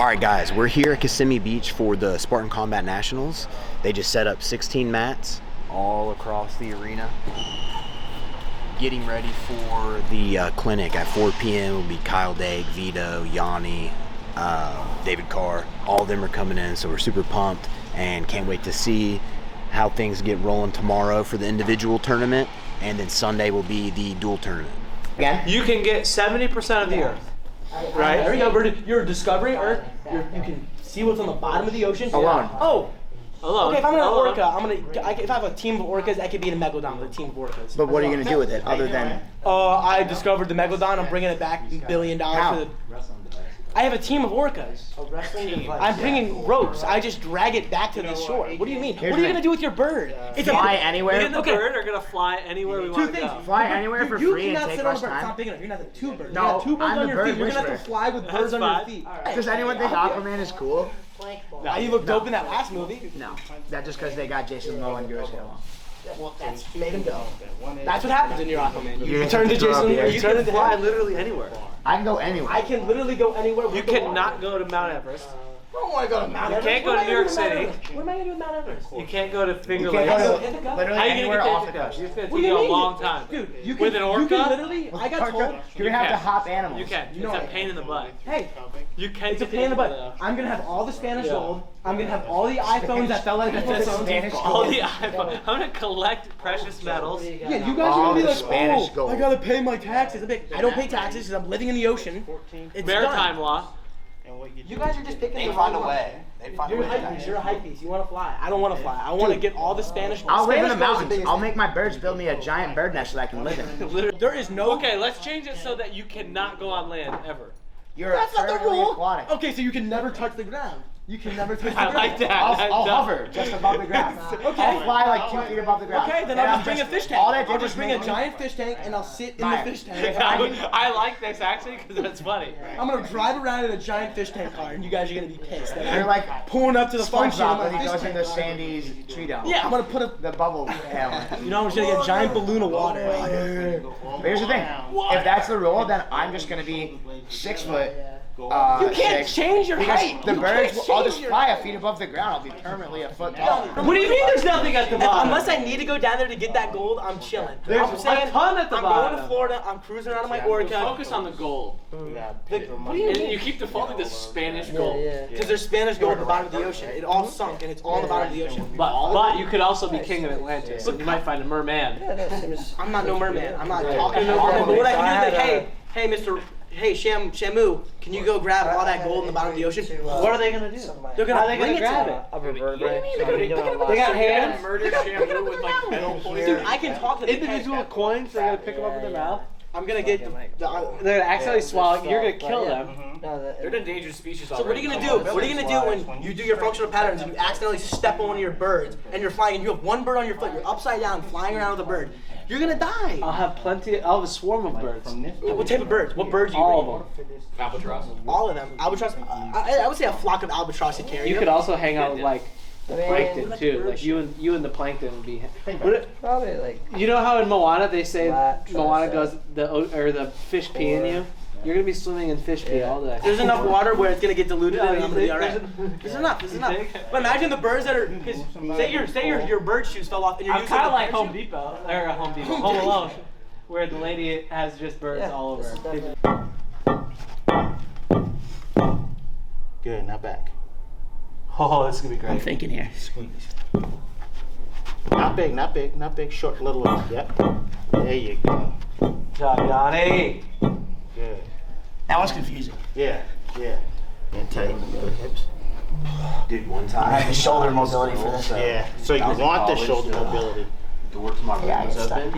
All right, guys, we're here at Kissimmee Beach for the Spartan Combat Nationals. They just set up 16 mats all across the arena. Getting ready for the clinic at 4 p.m. will be Kyle, Dake, Vito, Yianni, David Carr. All of them are coming in, so we're super pumped and can't wait to see how things get rolling tomorrow for the individual tournament, and then Sunday will be the dual tournament. Again? You can get 70% of the Earth. Right? There we go. You're discovering Earth. You can see what's on the bottom of the ocean. Alone. Oh. Alone. Okay, if I'm an orca, if I have a team of orcas, I could be in a megalodon with a team of orcas. But what are you going to do with it other than? I discovered the megalodon. I'm bringing it back $1 billion for the. I have a team of orcas. I'm bringing ropes. I just drag it back to the shore. What do you mean? What are you gonna do with your bird? It's fly anywhere. Me and the bird are gonna fly anywhere we want to go. Fly anywhere for free and take less time. It's not big enough. You're not the two birds. No, two birds I'm on the your bird feet. You're gonna have to whisperer. fly with birds on your feet. Does anyone think Aquaman is cool? No, you look dope in that last movie. No, that's just because they got Jason Momoa and Ghost. Well, that's made him go. That's what happens in your Aquaman. You turn to Jason. You can fly literally anywhere. I can go anywhere. I can literally go anywhere. You cannot go to Mount Everest. I don't want to go to Mount Everest. You can't go to New York City. What am I going to do with Mount Everest? You can't go to Finger You can't Lakes. go to literally anywhere off the coast. It's going to take you a long time. Dude, you can, with an orca? You can literally, I got told. You're going to have to hop animals. You can. It's a pain in the butt. Hey. You can't. It's a pain in the butt. I'm going to have all the Spanish gold. I'm going to have all the iPhones that fell out of people's phones. All the iPhones. I'm going to collect precious metals. Yeah, you guys are going to be like, Spanish gold. I got to pay my taxes. I don't pay taxes because I'm living in the ocean. It's Maritime law. You guys are just picking They find a way. You're a hypebeast. You're a hypebeast. You want to fly. I don't want to fly. I want to get all the Spanish. I'll live in the mountains. I'll make my birds build me a giant bird nest that I can live in. There is no. Okay, let's change it so that you cannot go on land ever. That's not the rule. Aquatic. Okay, so you can never touch the ground. You can never touch the ground. I like that. I'll hover just above the ground. Okay. I'll fly like 2 feet above the ground. Okay, then I'll just bring a fish tank. All that I'll just bring a giant fish tank and I'll sit in the fish tank. I like this actually because that's funny. I'm gonna drive around in a giant fish tank car and you guys are gonna be pissed. You're like pulling up to the function. SpongeBob when he goes into Sandy's tree dome. Yeah, I'm gonna put the bubble element. You know, I'm just gonna get a giant balloon of water. But here's the thing: if that's the rule, then I'm just gonna be 6 foot. You can't change your height. The birds, I'll just fly a feet above the ground. I'll be permanently a foot tall. What do you mean there's nothing at the bottom? Unless I need to go down there to get that gold, I'm chilling. There's I'm saying, a ton at the I'm bottom. going to Florida. I'm cruising around in my orca. Focus on the gold. What do you mean? You keep defaulting to Spanish gold. Because there's Spanish gold at the bottom of the ocean. It all sunk and it's all on the bottom of the ocean. But you could also be king of Atlantis. So you might find a merman. I'm not no merman. I'm not talking to no merman. But what I can do is like, hey, Mr. Hey, Shamu, can you go grab all that gold in the bottom of the ocean? What are they gonna do? They're gonna bring it grab to it? What do you mean? They got hands. Murder Shamu with like metal points. Dude, I can talk to the individual coins. They're gonna pick them up in their mouth. I'm gonna get. They're gonna accidentally swallow. You're gonna kill them. They're an endangered species So what are you gonna do? What are you gonna do when you do your functional patterns and you accidentally step on one of your birds and you're flying and you have one bird on your foot, you're upside down flying around with a bird? You're gonna die. I'll have plenty. I'll have a swarm of birds. What type of birds? What birds do you All of them. Albatross. All of them. Albatross. I would say a flock of albatross to carry. You could also hang out with like the plankton too. Like you and the plankton would be. Probably like. You know how in Moana they say Moana goes the fish pee in you. You're gonna be swimming in fish pee all day. There's enough water where it's gonna get diluted and I'm gonna be alright. There's enough. But imagine the birds that are. Say your bird shoes fell off and you're I'm using kind of the like parachute. Home Depot or Home Alone, where the lady has just birds all over. Good, not back. Oh, this is gonna be great. I'm thinking here. Squeeze. Not big, not big, not big. Short, little one. Yep. There you go. Good job, Yianni. Good. That was confusing. Yeah, yeah. And tight. Good hips. Dude, one time I have the shoulder mobility for this. Yeah. So you want the shoulder mobility. The door to my room was open,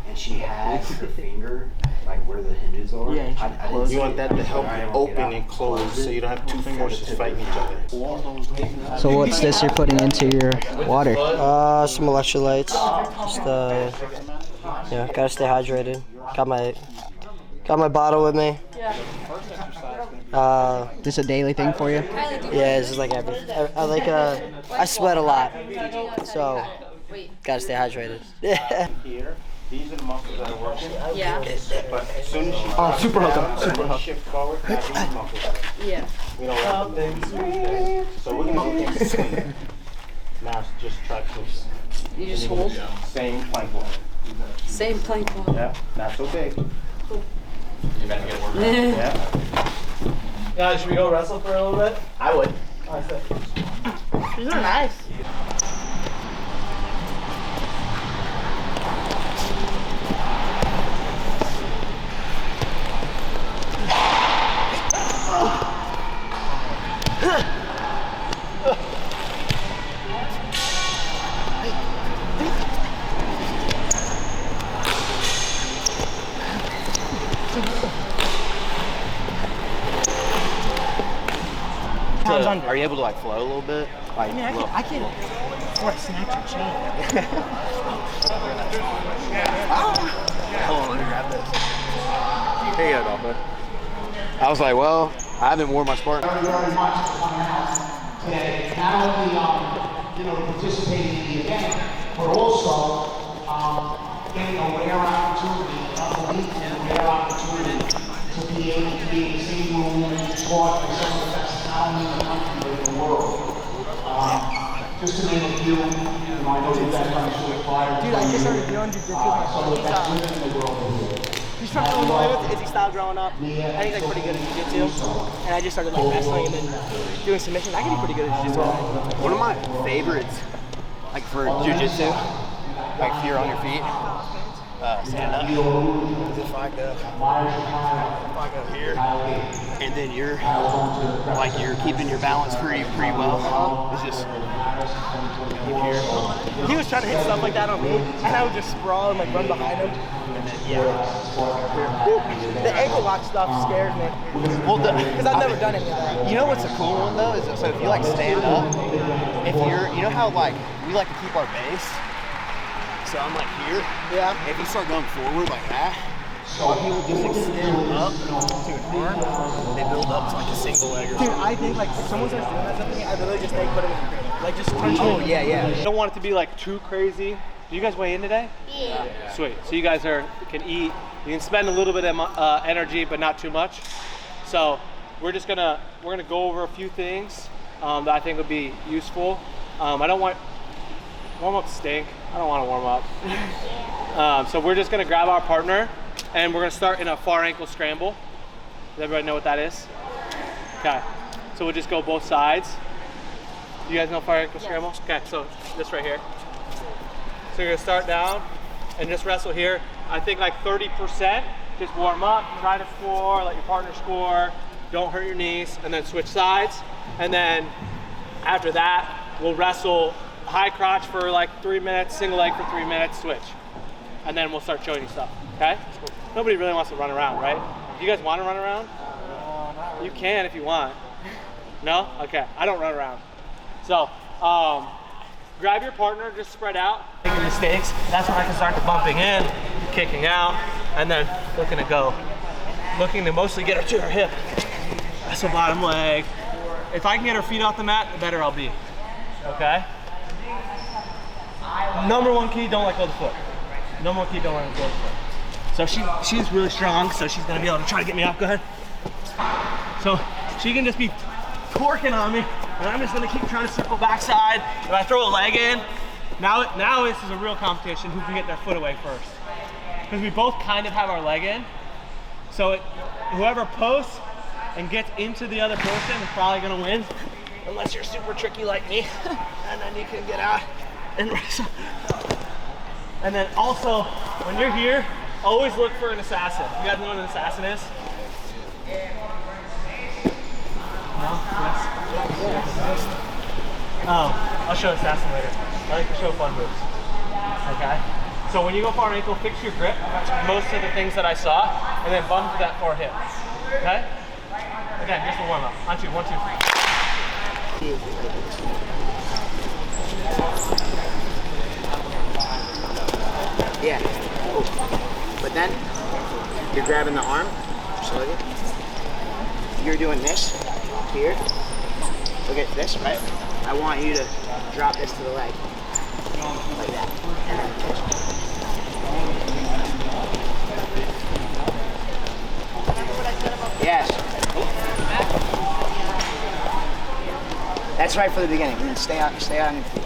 and she had her finger like where the hinges are. Yeah, I didn't You want that to help you open and close so you don't have two forces fighting each other. So what's this you're putting into your water? Some electrolytes. Just gotta stay hydrated. Got my bottle with me. This a daily thing for you? Yeah, it's just like I sweat a lot, so gotta stay hydrated. Here, these are the muscles that are working. Yeah. But as soon as she Super hook 'em. Super hook. shift forward, now these muscles. Yeah. We don't want to. So we're going to swing. Now just try push. You just hold. Same plank walk. Same plank walk. Yeah, not so big. You better get work. Yeah. Guys, should we go wrestle for a little bit? I would. These are nice. Are you able to like flow a little bit? Like, I can or snatch your chain. hold on, let me grab this. Here you go, Dolphin. I was like, well, I haven't worn my Spartan. Very much for coming out today. Not only, participating in the event, but also getting a rare opportunity, a rare opportunity to be able to be in the same room and taught by some of the best not only in the country but in the world. Just to name a few, I know you guys are super fired. Dude, I just started doing jiu-jitsu Some of the best women in the world. He's from Illinois with Izzy style growing up. I think he's like pretty good at jiu-jitsu. And I just started like wrestling and then doing submissions. I can be pretty good at jiu-jitsu. One of my favorites, like for jiu-jitsu, like if you're on your feet, stand up. If I go here, and then you're like you're keeping your balance pretty well. It's just here. He was trying to hit stuff like that on me, and I would just sprawl and like run behind him. And then The ankle lock stuff scares me. well, Because I've never done any of that. You know what's a cool one though is so if you like stand up, if you're, you know how like we like to keep our base. So I'm like here. Yeah. If you start going forward like that, so people just extend up to an arm, they build up to like a single leg or Dude, something. I think like if someone starts doing that to me, I really just think put him in like just punch him. Oh yeah, yeah. I don't want it to be like too crazy. Do you guys weigh in today? Yeah. Sweet. So you guys can eat. You can spend a little bit of energy, but not too much. So we're gonna go over a few things that I think would be useful. I don't want warm up stink. I don't want to warm up. So we're just gonna grab our partner, and we're gonna start in a far ankle scramble. Does everybody know what that is? Okay. So we'll just go both sides. You guys know far ankle scramble? Okay. So this right here. So you're gonna start down and just wrestle here. I think like 30%, just warm up, try to score, let your partner score, don't hurt your knees, and then switch sides. And then after that, we'll wrestle high crotch for like 3 minutes, single leg for 3 minutes, switch. And then we'll start showing you stuff, okay? Nobody really wants to run around, right? Do you guys want to run around? You can if you want. No? Okay, I don't run around. So, grab your partner, just spread out. Making mistakes, that's when I can start to bumping in, kicking out, and then looking to go. Looking to mostly get her to her hip. That's the bottom leg. If I can get her feet off the mat, the better I'll be, okay? Number one key, don't let go of the foot. Number one key, don't let go of the foot. So she's really strong, so she's gonna be able to try to get me off, go ahead. So she can just be torquing on me, and I'm just gonna keep trying to circle backside. If I throw a leg in, now this is a real competition, who can get their foot away first. Because we both kind of have our leg in. So whoever posts and gets into the other person is probably gonna win, unless you're super tricky like me, and then you can get out and wrestle. And then also, when you're here, always look for an assassin. You guys know what an assassin is? No? Yes? I'll show assassin later. I like to show fun moves. Okay? So when you go far ankle, fix your grip, most of the things that I saw, and then bump to that far hip. Okay? Again, just a warm up. On two, 1, 2. Yeah. Oh. But then you're grabbing the arm. So you're doing this here. Look at this, right? I want you to drop this to the leg. Like that. And then catch. Yes. That's right for the beginning. And then stay on your feet.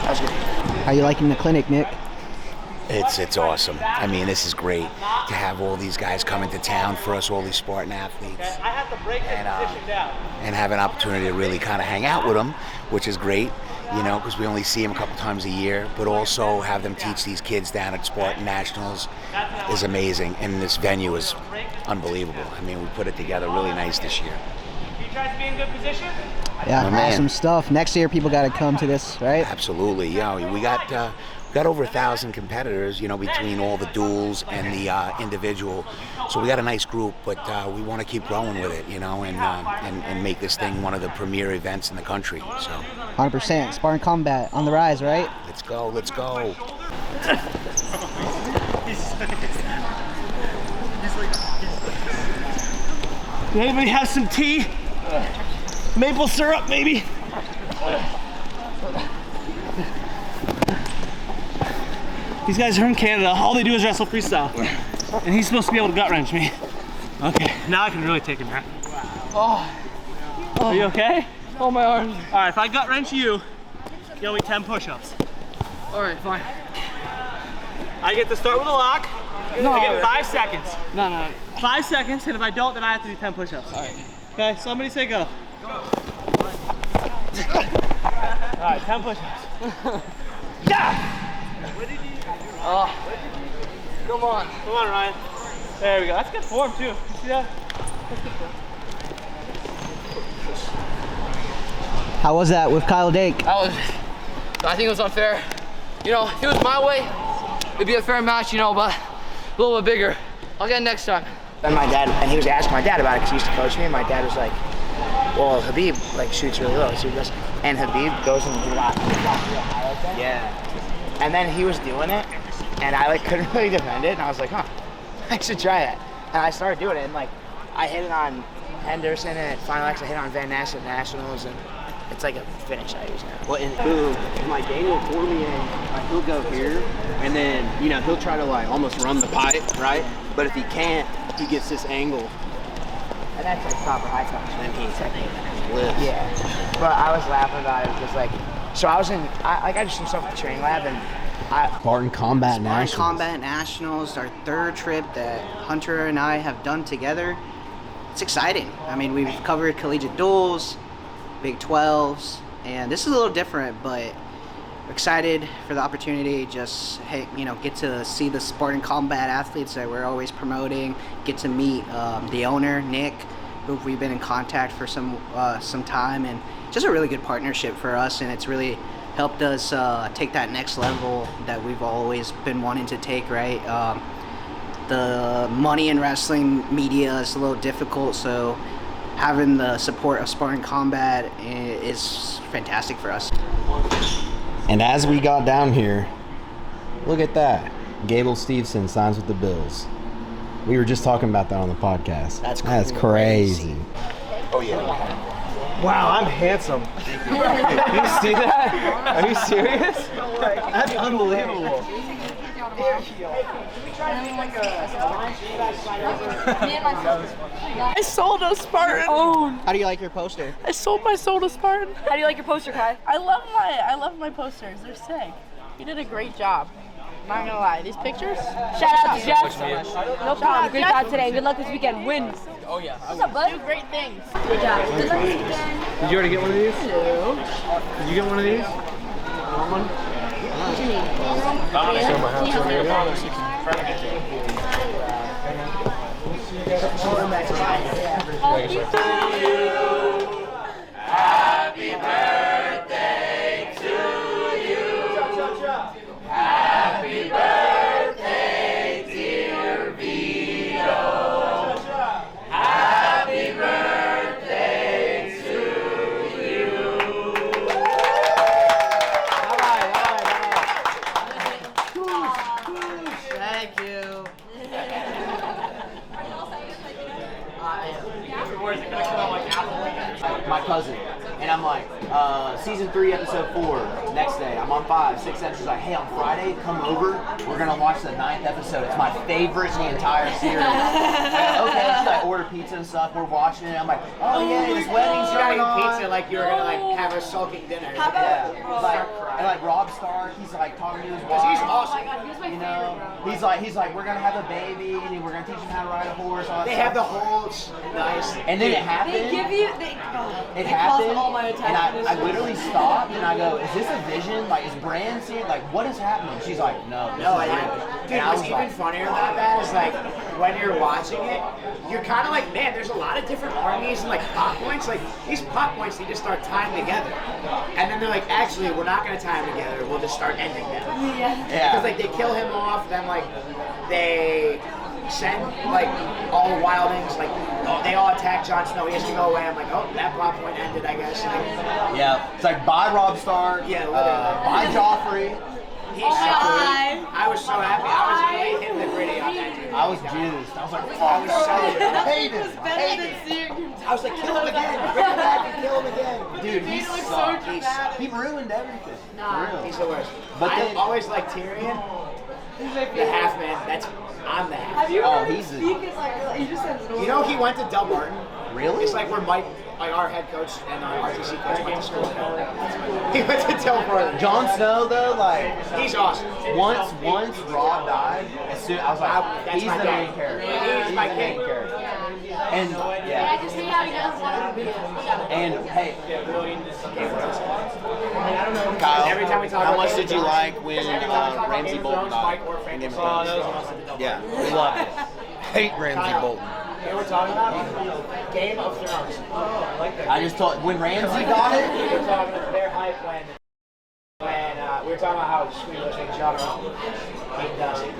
That was good. How you liking the clinic, Nick? It's awesome. I mean, this is great to have all these guys come into town for us, all these Spartan athletes. Okay, I have to break this position down. And have an opportunity to really kind of hang out with them, which is great, you know, because we only see them a couple times a year, but also have them teach these kids down at Spartan Nationals is amazing, and this venue is unbelievable. I mean, we put it together really nice this year. Can you try to be in good position? Yeah, Oh, man. awesome stuff. Next year, people got to come to this, right? Absolutely, yeah. We got over 1,000 competitors, you know, between all the duels and the individual. So we got a nice group, but we want to keep growing with it, you know, and make this thing one of the premier events in the country. So 100%. Spartan Combat on the rise, right? let's go, let's go. Anybody have some tea? Maple syrup, maybe? These guys are in Canada. All they do is wrestle freestyle. And he's supposed to be able to gut wrench me. Okay, now I can really take a nap. Are you okay? Oh, my arms. All right, if I gut wrench you, you'll be 10 push-ups. All right, fine. I get to start with a lock. No, I get 5 seconds. No. 5 seconds, and if I don't, then I have to do 10 push-ups. All right. Okay, somebody say go. All right, 10 push-ups. Yeah! Come on. Come on, Ryan. There we go. That's good form, too. You see that? How was that with Kyle Dake? I think it was unfair. You know, if it was my way, it'd be a fair match, you know, but a little bit bigger. I'll get it next time. And my dad, and he was asking my dad about it because he used to coach me, and my dad was like, well, Habib like shoots really low, and Habib goes and he locks real high like that. Yeah. And then he was doing it, and I like couldn't really defend it, and I was like, huh, I should try that. And I started doing it, and like I hit it on Henderson, and at Final X I hit on Van Ness at Nationals, and it's like a finish I use now. Well, and boom, like Daniel Cormier, like he'll go here, and then, you know, he'll try to like almost run the pipe, right? But if he can't, he gets this angle. And that's like proper high touch. And he lifts. Yeah. But I was laughing about it because like, so I was I just did stuff at the training lab, and Spartan Combat Nationals. Spartan Combat Nationals, our third trip that Hunter and I have done together. It's exciting. I mean, we've covered collegiate duels, Big 12s, and this is a little different, but excited for the opportunity. Just, hey, you know, get to see the Spartan Combat Athletes that we're always promoting. Get to meet the owner, Nick, who we've been in contact for some time, and just a really good partnership for us. And it's really helped us take that next level that we've always been wanting to take. Right, the money in wrestling media is a little difficult, so having the support of Spartan Combat is fantastic for us. And as we got down here, look at that. Gable Steveson signs with the Bills. We were just talking about that on the podcast. That's crazy. Oh, yeah. Wow, I'm handsome. You see that? Are you serious? That's unbelievable. I sold a Spartan. How do you like your poster? I sold my soul to Spartan. How do you like your poster, Kai? I love my posters. They're sick. You did a great job. Not gonna lie. These pictures. Shout out to Jeff. No problem. Great job today. Good luck this weekend. Win. Oh yeah. What's up, bud? Do great things. Good job. Good luck this weekend. Did you already get one of these? Hello. Did you get one of these? Want one? What's your name? Happy birthday to you. Happy birthday, dear Vito. Happy birthday to you. Thank you. Or is it gonna come out like apple? season 3, episode 4. Next day, I'm on 5, 6, 7. She's like, hey, on Friday, come over. We're gonna watch the 9th episode. It's my favorite in the entire series. Okay, she's like, order pizza and stuff. We're watching it. I'm like, oh yeah, this wedding's You gotta going on. eat pizza like you were gonna like have a sulking dinner. And like Rob Stark, he's like talking to his wife. He's awesome. Oh my God, he was my You favorite, know, bro. he's like, we're gonna have a baby, and we're gonna teach him how to ride a horse. All that They stuff. have the whole nice. And then it happened. They give you, It they happened, cost all my and attention. I literally stopped and I go, is this a vision? Like, is Brand seeing? Like, what is happening? She's like, no, this No, is I real. Dude, And I what's was even like, funnier about that is like when you're watching it, you're kind of like, man, there's a lot of different armies and like pop points. Like these pop points, they just start tying together, and then they're like, actually, we're not gonna tie them together. We'll just start ending them. Yeah. Because like they kill him off, then like they send like all the wildlings, like they all attack Jon Snow. He has to go away. I'm like, oh, that plot point ended, I guess. Like, yeah, it's like bye Rob Stark, yeah, bye Joffrey. He's I was so happy. I was really hitting the gritty on that dude. I was juiced. I was like, I was so hate it. I was like, kill him again. Bring him back and kill him again. Dude, he sucked. He ruined everything. For real. He's the worst. But I then, always liked Tyrion. The half man. I'm the half. Have you Oh, heard he's him speak? It's like, he just says You know he went to Dumbarton. Really? It's like where Mike, like our head coach and our RTC coach went to school. He went to Dumbarton. Jon Snow though, like he's awesome. Once Rob died, as soon I was like, That's he's my the guy. main character. He's my the king. main character. And I yeah. just see how he doesn't want to be. And hey, Kyle, every time we talk how about much did you like when Ramsay Bolton died? In Game of Thrones? Yeah, we loved it. Hate Ramsay Bolton. They were talking about Game of Thrones. I just thought when Ramsay got it. We were talking about their hype when we were talking about how sweet it was when John he does it.